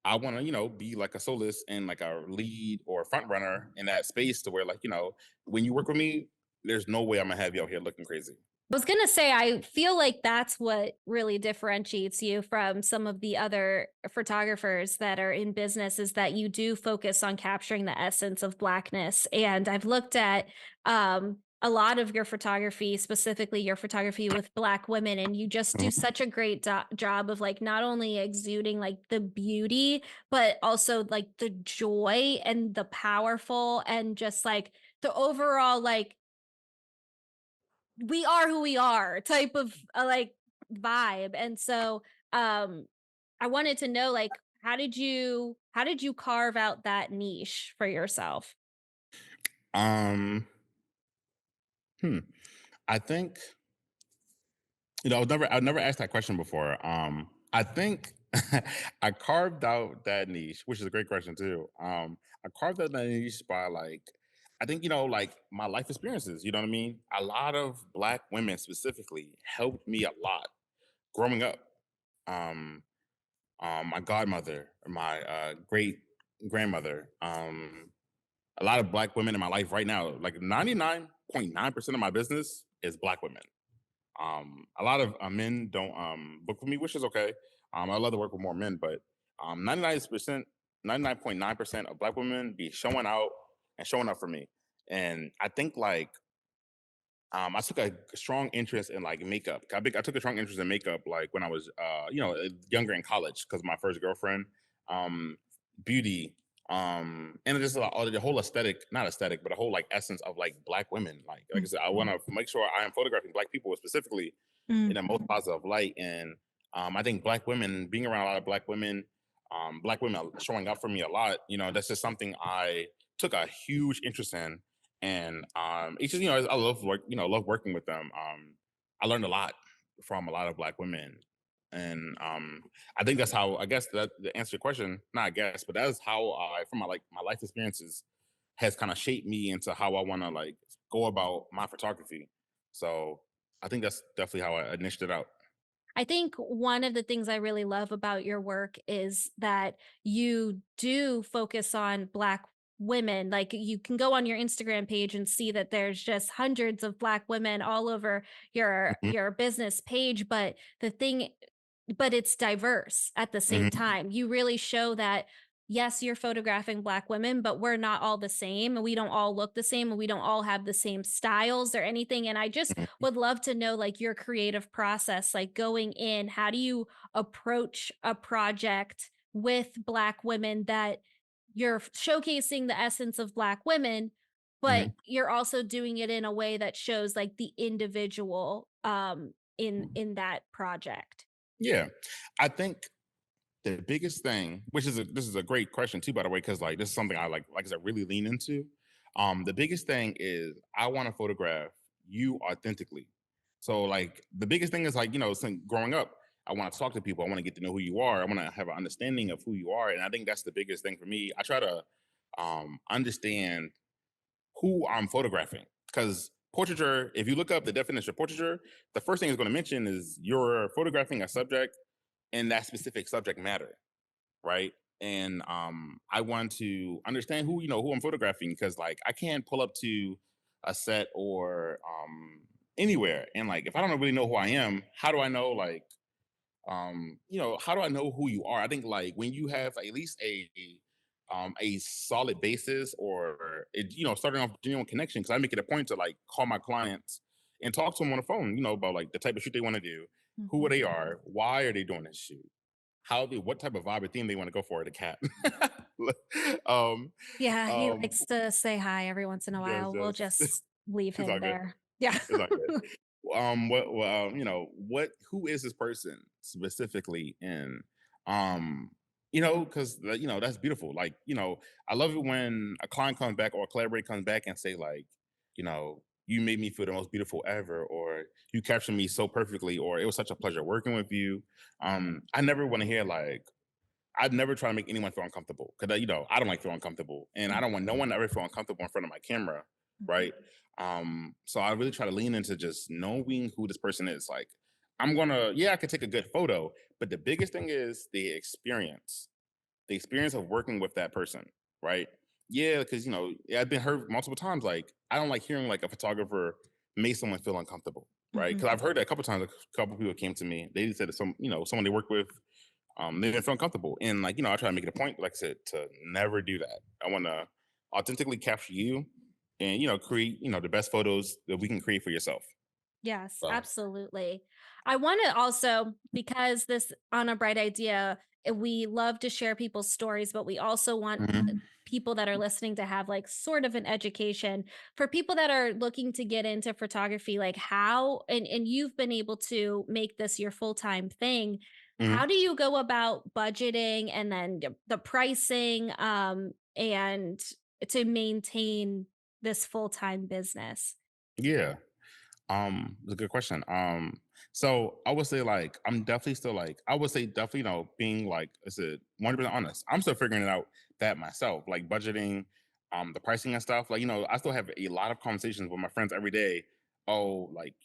I want to, be like a solace and like a lead or a front runner in that space to where, like, when you work with me, there's no way I'm gonna have you out here looking crazy. I was gonna say, I feel like that's what really differentiates you from some of the other photographers that are in business is that you do focus on capturing the essence of Blackness. And I've looked at a lot of your photography, specifically your photography with Black women, and you just do Mhm. such a great job of like not only exuding like the beauty, but also like the joy and the powerful and just like the overall like we are who we are type of like vibe. And so um I wanted to know like how did you carve out that niche for yourself? Um, hmm. I think I've never asked that question before. I think I carved out that niche, which is a great question too. I carved out that niche by like, I think like my life experiences. You know what I mean? A lot of Black women specifically helped me a lot growing up. Um, my godmother, my great grandmother, a lot of Black women in my life right now. Like 99.9% of my business is Black women. A lot of men don't book with me, which is okay. I love to work with more men, but 99%, 99.9% of Black women be showing out and showing up for me. And I think like I took a strong interest in like makeup. I took a strong interest in makeup like when I was younger in college because my first girlfriend, um, beauty, and just the whole aesthetic, not aesthetic, but the whole like essence of like Black women. Like I said, I want Mhm. to make sure I am photographing Black people specifically in the most positive light. And I think Black women, being around a lot of Black women showing up for me a lot, that's just something I took a huge interest in. And it's just, I love love working with them. I learned a lot from a lot of Black women. And I think that's how, I guess that to answer your question, not I guess, but that's how I, from my life experiences, has kind of shaped me into how I want to like go about my photography. So I think that's definitely how I niched it out. I think one of the things I really love about your work is that you do focus on Black women. Like you can go on your Instagram page and see that there's just hundreds of Black women all over Mhm, your business page, but it's diverse at the same mhm, time. You really show that yes, you're photographing Black women, but we're not all the same and we don't all look the same and we don't all have the same styles or anything. And I just mhm, would love to know like your creative process, like going in, how do you approach a project with Black women that you're showcasing the essence of Black women, but mhm. you're also doing it in a way that shows like the individual in that project. Yeah, I think the biggest thing, which is this is a great question too, by the way, because like this is something I like I said, really lean into. The biggest thing is I want to photograph you authentically. So like the biggest thing is like, since growing up, I want to talk to people. I want to get to know who you are. I want to have an understanding of who you are. And I think that's the biggest thing for me. I try to understand who I'm photographing. Because portraiture, if you look up the definition of portraiture, the first thing it's going to mention is you're photographing a subject in that specific subject matter, right? And I want to understand who I'm photographing because like I can't pull up to a set or anywhere and like if I don't really know who I am, how do I know like how do I know who you are? I think like when you have at least a solid basis or starting off genuine connection because I make it a point to like call my clients and talk to them on the phone, about like the type of shoot they want to do, who Mhm. they are, why are they doing this shoot, what type of vibe or theme they want to go for the cat. um Yeah, he um likes to say hi every once in a yes, while. We'll yes. just leave It's all him good. there. Yeah. It's all good. Who is this person specifically? And because that's beautiful. Like, I love it when a client comes back or a collaborator comes back and say like, you made me feel the most beautiful ever, or you captured me so perfectly, or it was such a pleasure working with you. I never want to hear like I'd never try to make anyone feel uncomfortable because I don't like feeling uncomfortable, and I don't want no one to ever feel uncomfortable in front of my camera, Mhm. right? So I really try to lean into just knowing who this person is. Like, I could take a good photo, but the biggest thing is the experience of working with that person, right? Yeah, because I've been hurt multiple times. Like, I don't like hearing like a photographer make someone feel uncomfortable, right? Because Mhm. I've heard that a couple times. A couple people came to me. They said that someone they work with they didn't feel uncomfortable. And I try to make it a point, like I said, to never do that. I want to authentically capture you and, create, the best photos that we can create for yourself. Yes, So, absolutely. I want to also, because this on a bright idea, we love to share people's stories, but we also want mhm. people that are listening to have like sort of an education for people that are looking to get into photography, like how, and you've been able to make this your full-time thing. How Mhm. do you go about budgeting and then the pricing and to maintain this full-time business? Yeah. It's a good question. So I would say like I'm definitely still like I would say definitely being like I said 100% honest. I'm still figuring it out that myself, like budgeting, the pricing and stuff. Like I still have a lot of conversations with my friends every day. Oh, like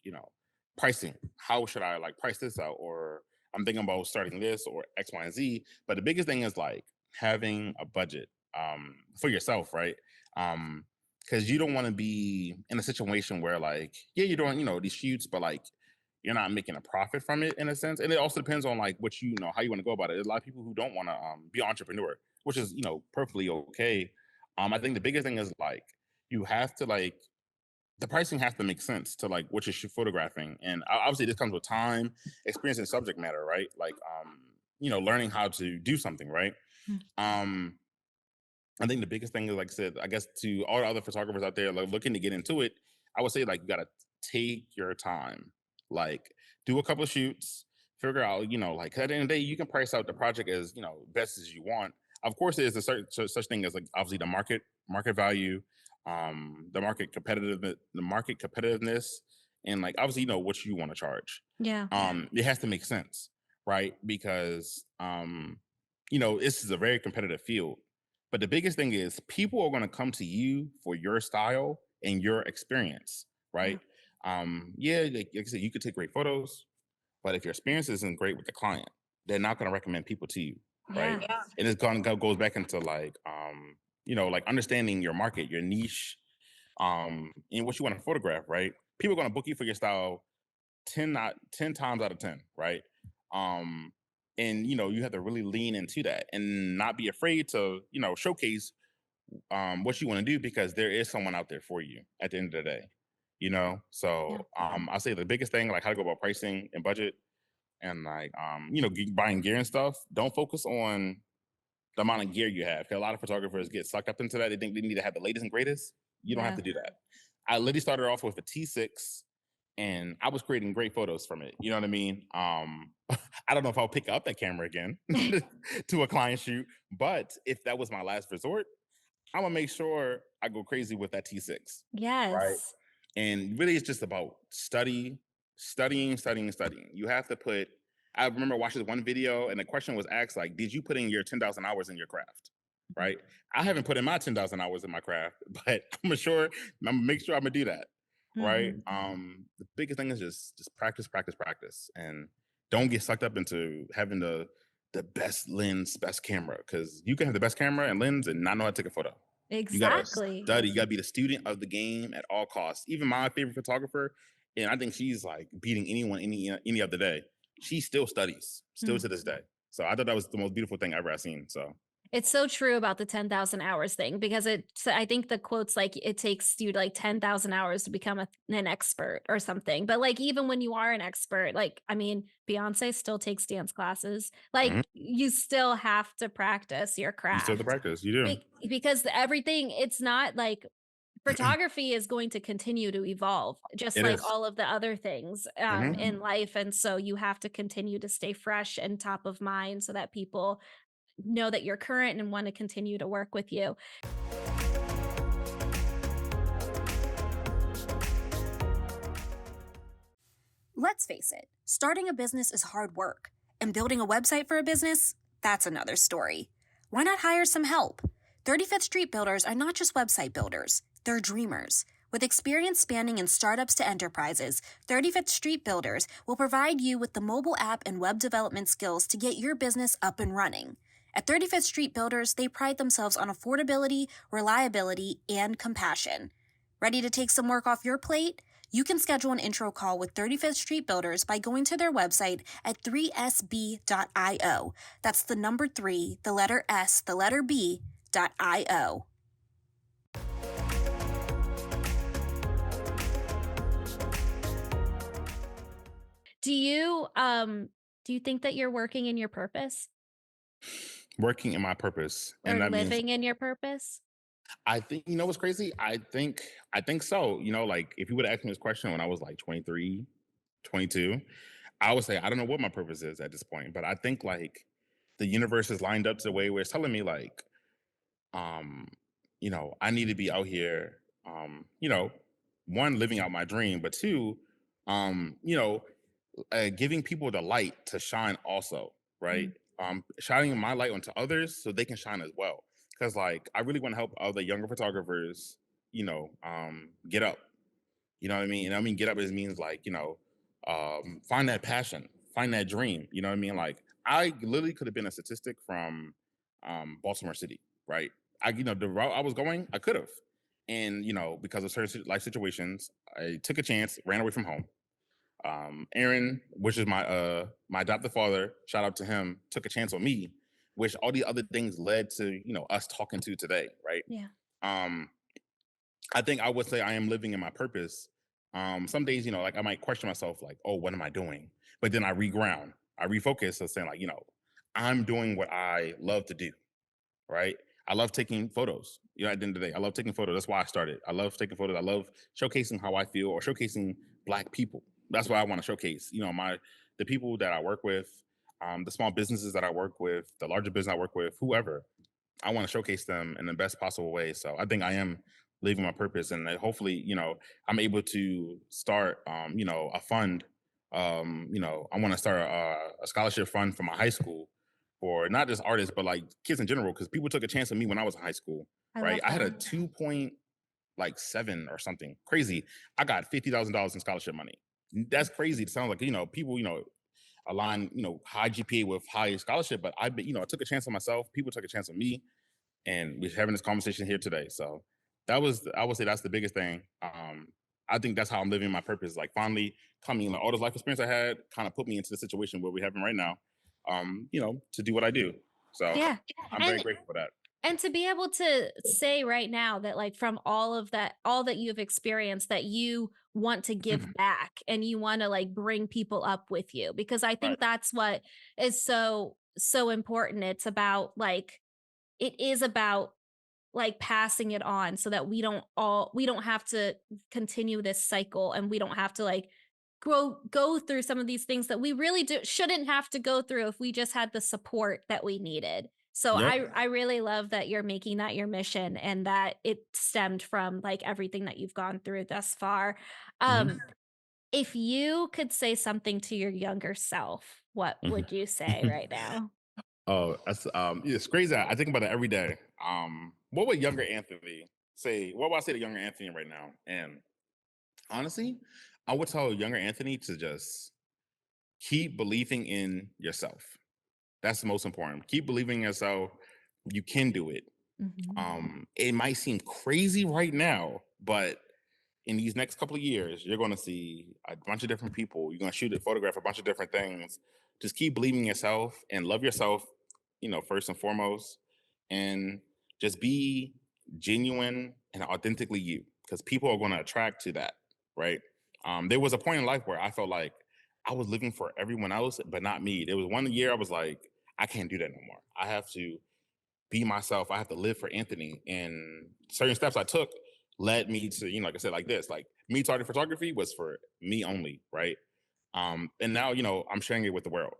pricing. How should I like price this out? Or I'm thinking about starting this or X, Y, and Z. But the biggest thing is like having a budget for yourself, right? Um, because you don't want to be in a situation where like yeah you're doing these shoots but like you're not making a profit from it in a sense, and it also depends on like what how you want to go about it. There's a lot of people who don't want to be an entrepreneur, which is perfectly okay. I think the biggest thing is like you have to like the pricing has to make sense to like what you're photographing, and obviously this comes with time, experience, and subject matter, right? Like learning how to do something, right? Mm. um I think the biggest thing is, like I said, I guess to all the other photographers out there like looking to get into it, I would say like you gotta take your time. Like do a couple of shoots, figure out, like 'cause at the end of the day, you can price out the project as, best as you want. Of course, there's a certain such thing as like obviously the market value, the market competitiveness, and like obviously, what you want to charge. Yeah. It has to make sense, right? Because this is a very competitive field, but the biggest thing is people are going to come to you for your style and your experience, Yeah. right? Yeah, like I said, you could take great photos, but if your experience isn't great with the client, they're not going to recommend people to you, right? Yeah. Yeah. And it's going to goes back into like like understanding your market, your niche, and what you want to photograph, right? People are going to book you for your style 10 times out of 10, right? um and you have to really lean into that and not be afraid to showcase what you want to do, because there is someone out there for you at the end of the day, Yeah. so I say the biggest thing, like how to go about pricing and budget, and like buying gear and stuff. Don't focus on the amount of gear you have, 'cause a lot of photographers get sucked up into that. They think they need to have the latest and greatest. You don't have Yeah. to do that. I literally started off with a T6, and I was creating great photos from it. You know what I mean? I don't know if I'll pick up that camera again to a client shoot, but if that was my last resort, I'm gonna make sure I go crazy with that T6, right? Yes. And really, it's just about studying. You have to put. I remember watching one video, and the question was asked like, "Did you put in your 10,000 hours in your craft?" Right? I haven't put in my 10,000 hours in my craft, but I'm gonna make sure I'm gonna do that. Right? Mhm. The biggest thing is just practice, and don't get sucked up into having the best lens, best camera, because you can have the best camera and lens and not know how to take a photo. You gotta Exactly. study. You gotta be the student of the game at all costs. Even my favorite photographer, and I think she's like beating anyone any other day. She still studies, still Mm. to this day. So I thought that was the most beautiful thing ever I've seen. So It's so true about the 10,000 hours thing because I think the quote's like it takes you like 10,000 hours to become an expert or something. But like even when you are an expert, like I mean, Beyonce still takes dance classes. Like mhm, you still have to practice your you still have to craft. practice. You do. Because everything, it's not like photography is going to continue to evolve just It like is. all of the other things in Mhm. life, and so you have to continue to stay fresh and top of mind so that people know that you're current and want to continue to work with you. Let's face it, starting a business is hard work, and building a website for a business, that's another story. Why not hire some help? 35th Street Builders are not just website builders, they're dreamers. With experience spanning in startups to enterprises, 35th Street Builders will provide you with the mobile app and web development skills to get your business up and running. At 35th Street Builders, they pride themselves on affordability, reliability, and compassion. Ready to take some work off your plate? You can schedule an intro call with 35th Street Builders by going to their website at 3sb.io. That's the number 3, the letter S, the letter B.io. Do you think that you're working in your purpose Working in my purpose, or and that means living in your purpose? I think you know what's crazy. I think so. You know, like if you would ask me this question when I was like 23, 22, I would say I don't know what my purpose is at this point, but I think like the universe is lined up to the way where it's telling me like um I need to be out here one living out my dream, but two um you know giving people the light to shine also, right? Mm. Shining my light onto others so they can shine as well. Because like I really want to help other younger photographers, get up. You know what I mean? And I mean get up is means like, find that passion, find that dream. You know what I mean? Like I literally could have been a statistic from Baltimore City, right? The route I was going, I could have. And because of certain life situations, I took a chance, ran away from home. Aaron, which is my adopted father, shout out to him, took a chance on me, which all the other things led to us talking to today, right? Yeah. Um, I think I would say I am living in my purpose. Some days, like I might question myself, like, oh, what am I doing? But then I reground, I refocus, and saying like, I'm doing what I love to do, right? I love taking photos. At the end of the day, I love taking photos. That's why I started. I love taking photos. I love showcasing how I feel or showcasing Black people. That's what I want to showcase. The people that I work with, the small businesses that I work with, the larger business I work with, whoever. I want to showcase them in the best possible way. So I think I am living my purpose, and that hopefully, I'm able to start, a fund. I want to start a scholarship fund for my high school for not just artists, but like kids in general, because people took a chance on me when I was in high school, I right? love I had that. a 2.7 or something crazy. I got $50,000 in scholarship money. That's crazy. It sounds like, people, align, high GPA with high scholarship, but I took a chance on myself. People took a chance on me, and we're having this conversation here today. So I would say that's the biggest thing. I think that's how I'm living my purpose. Like finally coming, like all this life experience I had kind of put me into the situation where we're having right now, to do what I do. So Yeah. I'm very And grateful for that. and to be able to say right now that like from all that you've experienced that you want to give Mhm. back and you want to like bring people up with you because I Right. think that's what is so important. It is about like passing it on so that we don't have to continue this cycle and we don't have to like go through some of these things that we really shouldn't have to go through if we just had the support that we needed. So Yep. I really love that you're making that your mission and that it stemmed from like everything that you've gone through thus far. Um Mhm. if you could say something to your younger self, what would you say Mhm. right now? Oh, that's it's crazy. I think about it every day. What would younger Anthony say? What would I say to younger Anthony right now? And honestly, I would tell younger Anthony to just keep believing in yourself. That's the most important. Keep believing in yourself. You can do it. Mhm. It might seem crazy right now, but in these next couple of years, you're going to see a bunch of different people. You're going to shoot a photograph, a bunch of different things. Just keep believing in yourself and love yourself, first and foremost, and just be genuine and authentically you, because people are going to attract to that, right? There was a point in life where I felt like I was living for everyone else, but not me. There was one year I was like, I can't do that no more. I have to be myself. I have to live for Anthony. And certain steps I took led me to, like I said, like this, like me starting photography was for me only, right? And now, I'm sharing it with the world.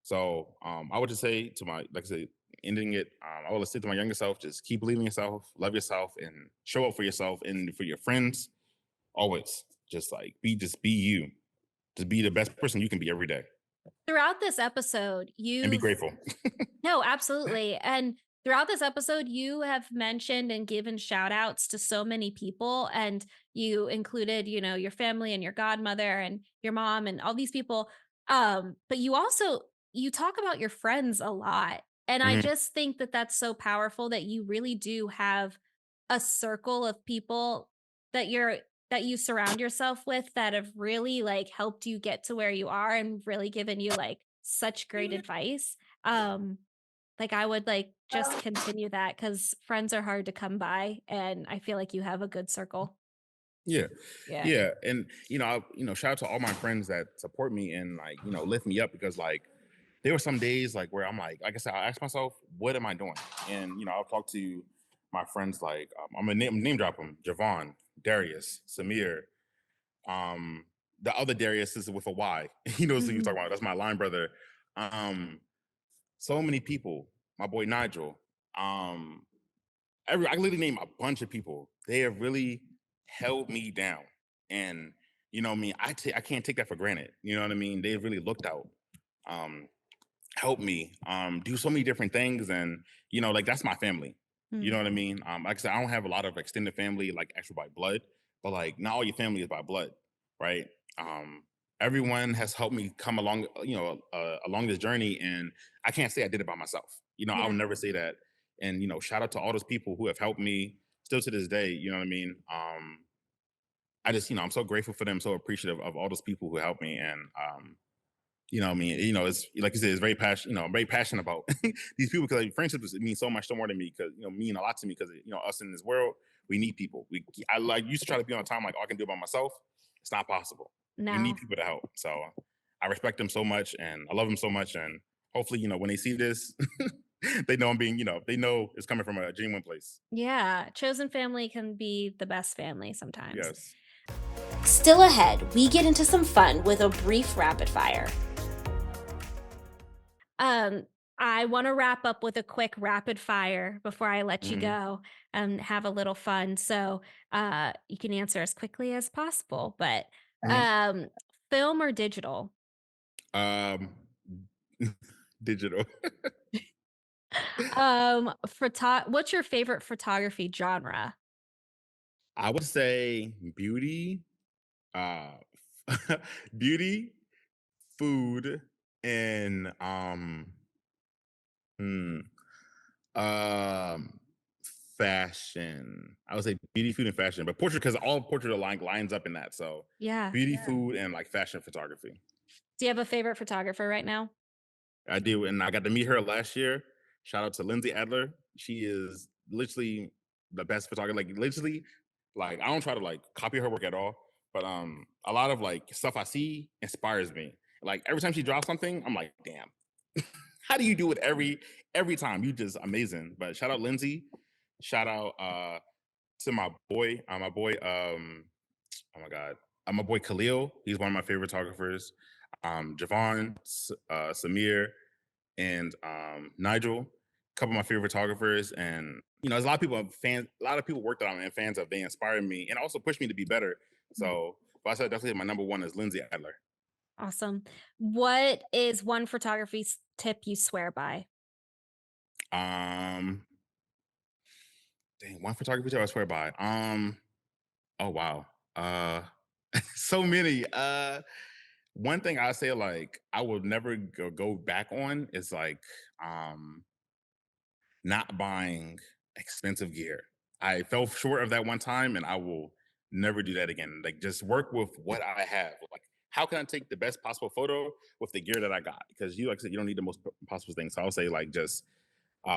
So I would just say to my, like I said, ending it, I would say to my younger self, just keep believing in yourself, love yourself, and show up for yourself and for your friends. Always just be you. Just be the best person you can be every day Throughout this episode, and be you've grateful. no, absolutely. And throughout this episode, you have mentioned and given shout outs to so many people. And you included, your family and your godmother and your mom and all these people. But you talk about your friends a lot. And I Mhm. just think that that's so powerful that you really do have a circle of people that you surround yourself with that have really like helped you get to where you are and really given you like such great advice. Um, like, I would, like, just continue that because friends are hard to come by, and I feel like you have a good circle. Yeah. Yeah. Yeah. And, shout out to all my friends that support me and like, lift me up because like there were some days like where I'm like I said, I ask myself, what am I doing? And, I'll talk to my friends like, I'm gonna name drop them, Javon, Darius, Samir, um, the other Darius is with a Y. He knows who you're talking about. That's my line brother. Um, so many people, my boy Nigel, um, I can literally name a bunch of people. They have really held me down, and I mean, I can't take that for granted. You know what I mean? They've really looked out, um, helped me, do so many different things, and like that's my family. You know what I mean? Like I said, I don't have a lot of extended family, like actually by blood, but like not all your family is by blood, right? Um, Everyone has helped me come along, along this journey, and I can't say I did it by myself. I would Yeah. never say that. And shout out to all those people who have helped me still to this day. You know what I mean? I just, I'm so grateful for them, so appreciative of all those people who helped me, and what I mean, it's like you said, it's very passionate. I'm very passionate about these people because like, friendships mean so much more to me because mean a lot to me because us in this world, we need people. I like used to try to be on time like, oh, I can do it by myself. It's not possible. You need No. people to help. So I respect them so much and I love them so much. And hopefully, when they see this, they know I'm being, they know it's coming from a genuine place. Yeah. Chosen family can be the best family sometimes. Yes. Still ahead, we get into some fun with a brief rapid fire. Um, I want to wrap up with a quick rapid fire before I let you Mhm. go and have a little fun. So you can answer as quickly as possible. But Mhm. um, film or digital? Um, digital. What's your favorite photography genre? I would say beauty, uh, beauty, food, and hmm, um, fashion. I would say beauty, food, and fashion, but portrait because all portrait lines up in that. So Yeah. beauty, food, and like fashion photography. Do you have a favorite photographer right now? I do, and I got to meet her last year. Shout out to Lindsay Adler. She is literally the best photographer. Like literally, like I don't try to like copy her work at all, but a lot of like stuff I see inspires me. Like every time she drops something, I'm like, damn, how do you do it every time? You just amazing. But shout out Lindsay. Shout out to oh my god, my boy Khalil. He's one of my favorite photographers. Javon, Samir, and Nigel, a couple of my favorite photographers, and there's a lot of people fans. A lot of people work that I'm fans of. They inspire me and also push me to be better. Mm. So, but I said definitely my number one is Lindsay Adler. Awesome. What is one photography tip you swear by? Um, Dang, one photography tip I swear by. Oh wow, uh, so many. One thing I say like I will never go back on is like um not buying expensive gear. I fell short of that one time and I will never do that again. Like just work with what I have. Like how can I take the best possible photo with the gear that I got? Because you like I said, you don't need the most possible thing. So I'll say like just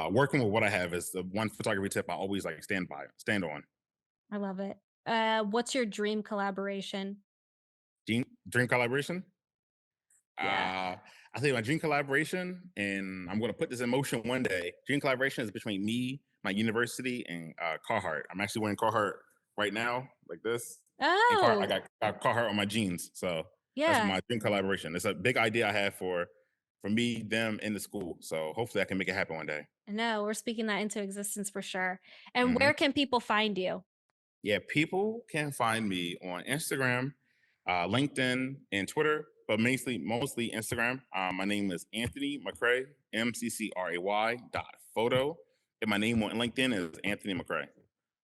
working with what I have is the one photography tip I always like stand on. I love it. What's your dream collaboration? Dream collaboration? Yeah. I think my dream collaboration, and I'm going to put this in motion one day. Dream collaboration is between me, my university, and Carhartt. I'm actually wearing Carhartt right now, like this. And I Oh, got Carhartt on my jeans, so that's yeah. my dream collaboration. It's a big idea I have for me, them, and the school. So hopefully I can make it happen one day. No, we're speaking that into existence for sure. And Hmm. where can people find you? Yeah, people can find me on Instagram, LinkedIn, and Twitter, but mostly Instagram. My name is Anthony McCray, MCCRAY .photo, and my name on LinkedIn is Anthony McCray.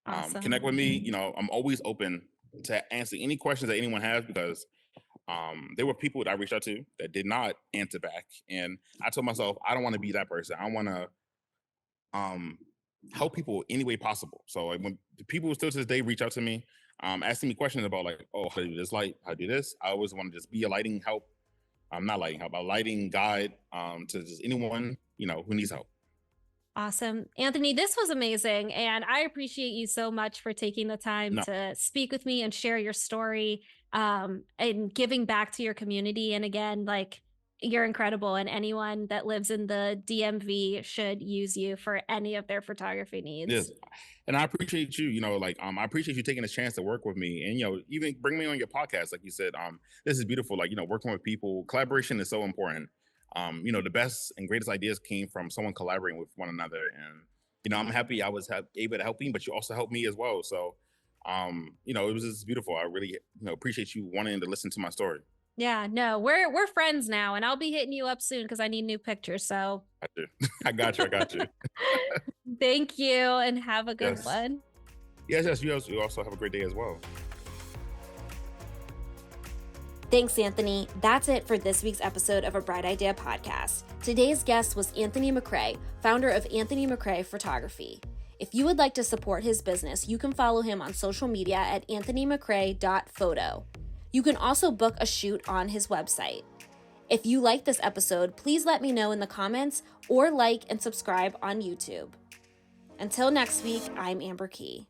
Awesome. Connect with me. I'm always open to answer any questions that anyone has because there were people that I reached out to that did not answer back, and I told myself I don't want to be that person. I want to um, help people any way possible. So like when the people still to this day reach out to me, asking me questions about like, oh, how to do this light, how to do this. I always want to just be a lighting help. I'm not lighting help, a lighting guide to just anyone who needs help. Awesome. Anthony, this was amazing. And I appreciate you so much for taking the time No, to speak with me and share your story, and giving back to your community. And again, like, you're incredible. And anyone that lives in the DMV should use you for any of their photography yes. needs. And I appreciate you, I appreciate you taking a chance to work with me and, even bring me on your podcast. Like you said, this is beautiful. Like, working with people, collaboration is so important. The best and greatest ideas came from someone collaborating with one another. And, I'm happy I was able to help you, but you also helped me as well. So, it was just beautiful. I really, appreciate you wanting to listen to my story. Yeah, no, we're friends now, and I'll be hitting you up soon because I need new pictures. So I do. I got you. I got you. thank you and have a good Yes. one. Yes. You also have a great day as well. Thanks, Anthony. That's it for this week's episode of A Bright Idea podcast. Today's guest was Anthony McCray, founder of Anthony McCray Photography. If you would like to support his business, you can follow him on social media at anthonymccray.photo. You can also book a shoot on his website. If you like this episode, please let me know in the comments or like and subscribe on YouTube. Until next week, I'm Amber Key.